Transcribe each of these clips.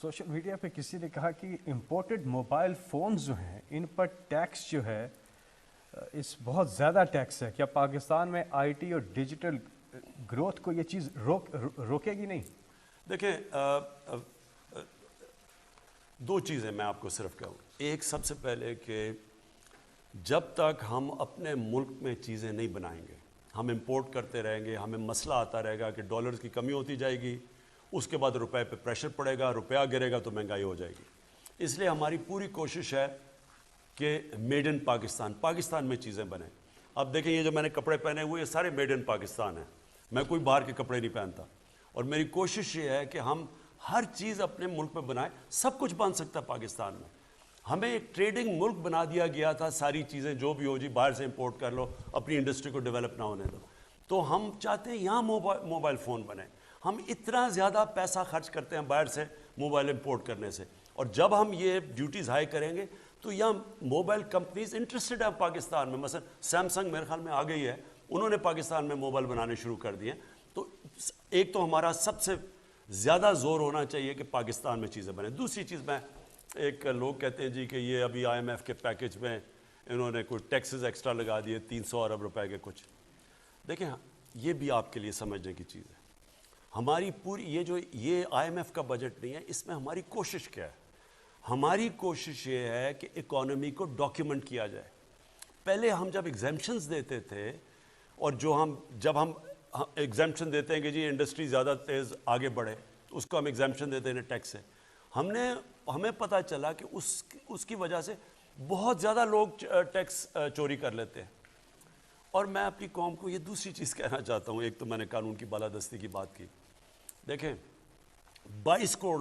Social media پہ کسی نے کہا کہ امپورٹڈ موبائل فونز جو ہیں ان پر ٹیکس جو ہے اس بہت زیادہ ٹیکس ہے. کیا پاکستان میں آئی ٹی اور ڈیجیٹل گروتھ کو یہ چیز روکے گی نہیں؟ دیکھیں دو چیزیں میں آپ کو صرف کہوں. ایک سب سے پہلے کہ جب تک ہم اپنے ملک میں چیزیں نہیں بنائیں گے ہم امپورٹ کرتے رہیں گے, ہمیں مسئلہ آتا رہے گا کہ ڈالرز کی کمی ہوتی جائے گی, اس کے بعد روپے پہ پریشر پڑے گا, روپیہ گرے گا تو مہنگائی ہو جائے گی. اس لیے ہماری پوری کوشش ہے کہ میڈ ان پاکستان میں چیزیں بنیں. اب دیکھیں یہ جو میں نے کپڑے پہنے ہوئے یہ سارے میڈ ان پاکستان ہیں, میں کوئی باہر کے کپڑے نہیں پہنتا. اور میری کوشش یہ ہے کہ ہم ہر چیز اپنے ملک میں بنائیں. سب کچھ بن سکتا ہے پاکستان میں. ہمیں ایک ٹریڈنگ ملک بنا دیا گیا تھا, ساری چیزیں جو بھی ہو جی باہر سے امپورٹ کر لو, اپنی انڈسٹری کو ڈیولپ نہ ہونے دو. تو ہم چاہتے ہیں یہاں موبائل فون بنے. ہم اتنا زیادہ پیسہ خرچ کرتے ہیں باہر سے موبائل امپورٹ کرنے سے, اور جب ہم یہ ڈیوٹیز ہائی کریں گے تو یہاں موبائل کمپنیز انٹرسٹڈ ہیں پاکستان میں. مثلا سیمسنگ میرے خیال میں آ گئی ہے, انہوں نے پاکستان میں موبائل بنانے شروع کر دیے. تو ایک تو ہمارا سب سے زیادہ زور ہونا چاہیے کہ پاکستان میں چیزیں بنیں. دوسری چیز میں ایک لوگ کہتے ہیں جی کہ یہ ابھی آئی ایم ایف کے پیکج میں انہوں نے کوئی ٹیکسز ایکسٹرا لگا دیے 300 ارب روپے کے کچھ. دیکھیں یہ بھی آپ کے لیے سمجھنے کی چیز ہے. ہماری پوری یہ آئی ایم ایف کا بجٹ نہیں ہے, اس میں ہماری کوشش کیا ہے. ہماری کوشش یہ ہے کہ اکانومی کو ڈاکیومنٹ کیا جائے. پہلے ہم جب ایگزیمپشنز دیتے تھے اور جب ہم ایگزیمپشن دیتے ہیں کہ جی انڈسٹری زیادہ تیز آگے بڑھے تو اس کو ہم ایگزیمپشن دیتے ہیں ٹیکس سے, ہمیں پتہ چلا کہ اس کی وجہ سے بہت زیادہ لوگ ٹیکس چوری کر لیتے ہیں. اور میں اپنی قوم کو یہ دوسری چیز کہنا چاہتا ہوں. ایک تو میں نے قانون کی بالادستی کی بات کی. دیکھیں 22 کروڑ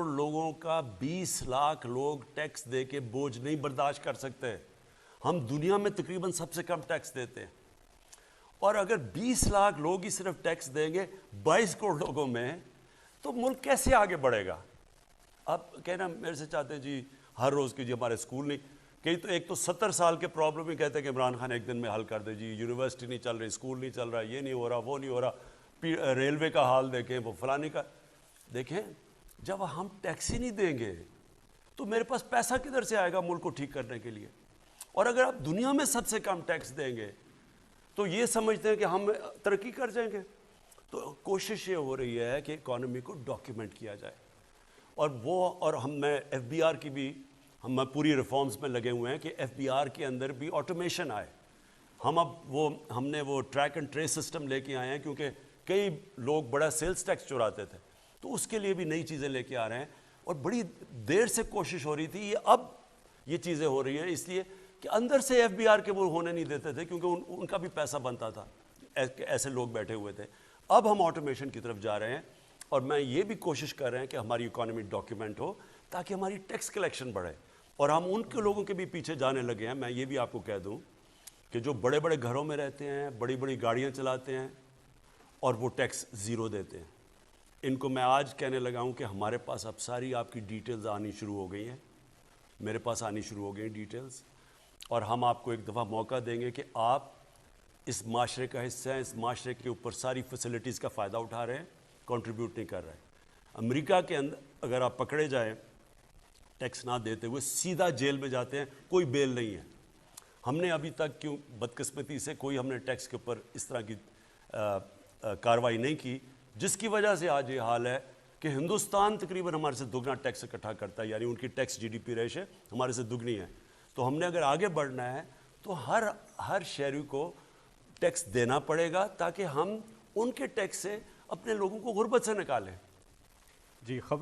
لوگوں کا 20 لاکھ لوگ ٹیکس دے کے بوجھ نہیں برداشت کر سکتے. ہم دنیا میں تقریباً سب سے کم ٹیکس دیتے ہیں, اور اگر 20 لاکھ لوگ ہی صرف ٹیکس دیں گے 22 کروڑ لوگوں میں تو ملک کیسے آگے بڑھے گا؟ آپ کہنا میرے سے چاہتے ہیں جی ہر روز کی جی ہمارے اسکول نہیں, کئی تو ایک تو 70 سال کے پرابلم ہی کہتے ہیں کہ عمران خان ایک دن میں حل کر دے. جی یونیورسٹی نہیں چل رہی, اسکول نہیں چل رہا, یہ نہیں ہو رہا, وہ نہیں ہو رہا, ریلوے کا حال دیکھیں, وہ فلانی کا دیکھیں. جب ہم ٹیکس ہی نہیں دیں گے تو میرے پاس پیسہ کدھر سے آئے گا ملک کو ٹھیک کرنے کے لیے؟ اور اگر آپ دنیا میں سب سے کم ٹیکس دیں گے تو یہ سمجھتے ہیں کہ ہم ترقی کر جائیں گے. تو کوشش یہ ہو رہی ہے کہ اکانومی کو ڈاکیومنٹ کیا جائے. اور میں ایف بی آر کی بھی ہم پوری ریفارمز میں لگے ہوئے ہیں کہ ایف بی آر کے اندر بھی آٹومیشن آئے. ہم نے وہ ٹریک اینڈ ٹریس سسٹم لے کے آئے ہیں, کیونکہ کئی لوگ بڑا سیلز ٹیکس چراتے تھے, تو اس کے لیے بھی نئی چیزیں لے کے آ رہے ہیں. اور بڑی دیر سے کوشش ہو رہی تھی, اب یہ چیزیں ہو رہی ہیں اس لیے کہ اندر سے ایف بی آر کے وہ ہونے نہیں دیتے تھے, کیونکہ ان کا بھی پیسہ بنتا تھا, ایسے لوگ بیٹھے ہوئے تھے. اب ہم آٹومیشن کی طرف جا رہے ہیں, اور میں یہ بھی کوشش کر رہے ہیں کہ ہماری اکانومی ڈاکیومنٹ ہو تاکہ ہماری ٹیکس کلیکشن بڑھے. اور ہم ان کے لوگوں کے بھی پیچھے جانے لگے ہیں. میں یہ بھی آپ کو کہہ دوں کہ جو بڑے بڑے گھروں میں رہتے ہیں, بڑی بڑی گاڑیاں چلاتے ہیں اور وہ ٹیکس زیرو دیتے ہیں, ان کو میں آج کہنے لگا ہوں کہ ہمارے پاس اب ساری آپ کی ڈیٹیلز آنی شروع ہو گئی ہیں, میرے پاس آنی شروع ہو گئی ہیں ڈیٹیلز, اور ہم آپ کو ایک دفعہ موقع دیں گے کہ آپ اس معاشرے کا حصہ ہیں, اس معاشرے کے اوپر ساری فیسلٹیز کا فائدہ اٹھا رہے ہیں, کنٹریبیوٹ نہیں کر رہے ہیں. امریکہ کے اندر اگر آپ پکڑے جائیں ٹیکس نہ دیتے ہوئے سیدھا جیل میں جاتے ہیں, کوئی بیل نہیں ہے. ہم نے ابھی تک کیوں بدقسمتی سے ہم نے ٹیکس کے اوپر اس طرح کی کارروائی نہیں کی, جس کی وجہ سے آج یہ حال ہے کہ ہندوستان تقریباً ہمارے سے دگنا ٹیکس اکٹھا کرتا ہے, یعنی ان کی tax G D P ratio ہمارے سے دگنی ہے. تو ہم نے اگر آگے بڑھنا ہے تو ہر شہری کو ٹیکس دینا پڑے گا تاکہ ہم ان کے ٹیکس سے اپنے لوگوں کو غربت سے نکالیں. جی خبر